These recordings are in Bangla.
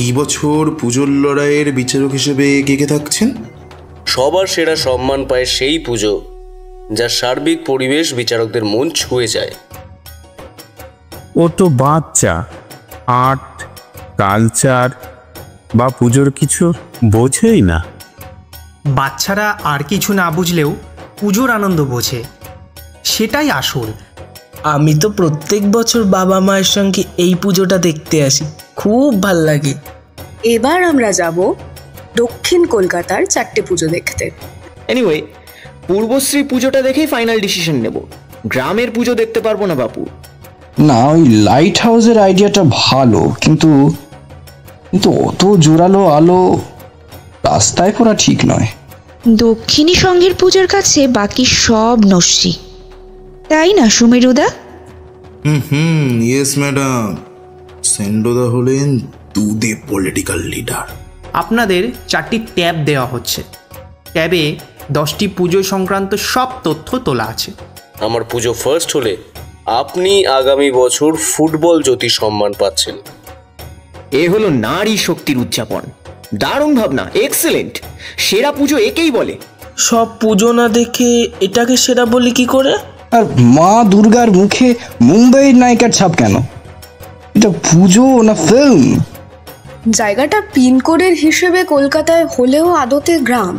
এই বছর পুজোর লড়াইয়ের বিচারক হিসেবে কে কে থাকছেন? সবার সেরা সম্মান পায় সেই পুজো যার সার্বিক পরিবেশ বিচারকদের মন ছুঁয়ে যায়। ও তো বাচ্চা, আর্ট, কালচার বা পুজোর কিছু বোঝেই না। বাচ্চারা আর কিছু না বুঝলেও পুজোর আনন্দ বোঝে, সেটাই আসল। আমি তো প্রত্যেক বছর বাবা মায়ের সঙ্গে এই পুজোটা দেখতে আসি, খুব ভাল লাগে। এবার আমরা যাব দক্ষিণ কলকাতার 4টে পুজো দেখতে। এনিওয়ে, পূর্বশ্রী পুজোটা দেখেই ফাইনাল ডিসিশন নেব। গ্রামের পুজো দেখতে পারবো না বাপু। না, ওই লাইট হাউসের আইডিয়াটা ভালো, কিন্তু অত জোরালো আলো রাস্তায় পড়া ঠিক নয়। দক্ষিণী সংঘের পুজোর কাছে বাকি সব নস্যি, তাই না সুমেরুদা? Yes madam. সেন্ডোদা হলেন দুধে পলিটিক্যাল লিডার। আপনাদের 4টি ট্যাব দেওয়া হচ্ছে। ট্যাবে 10টি পুজো সংক্রান্ত সব তথ্য তোলা আছে। আমার পুজো ফার্স্ট হলে আপনি আগামী বছর ফুটবল জ্যোতি সম্মান পাচ্ছেন। এ হলো নারী শক্তির উদযাপন। দারুণ ভাবনা, এক্সেলেন্ট। সেরা পুজো একেই বলে। সব পুজো না দেখে এটাকে সেরা বলি কি করে? আর মা দুর্গার মুখে মুম্বাইয়ের নায়িকার ছাপ কেন? এটা পুজো না ফিল্ম? জায়গাটা পিনকোডের হিসেবে কলকাতায় হলেও আদতে গ্রাম,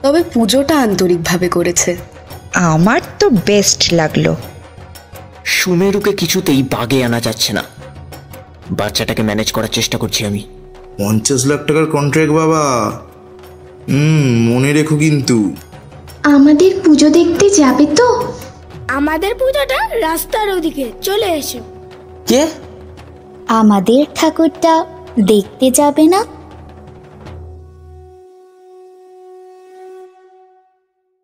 তবে পুজোটা আন্তরিকভাবে করেছে। আমার তো বেস্ট লাগলো। সুমেরুকে কিছুতেই বাগে আনা যাচ্ছে না। বাচ্চাটাকে ম্যানেজ করার চেষ্টা করছি আমি। 50 লাখ টাকার কন্ট্রাক্ট বাবা, মনে রেখো কিন্তু। আমাদের পুজো দেখতে যাবে তো? আমাদের পুজোটা রাস্তার ওদিকে, চলে এসো। কে? আমাদের ঠাকুরটা দেখতে যাবে না?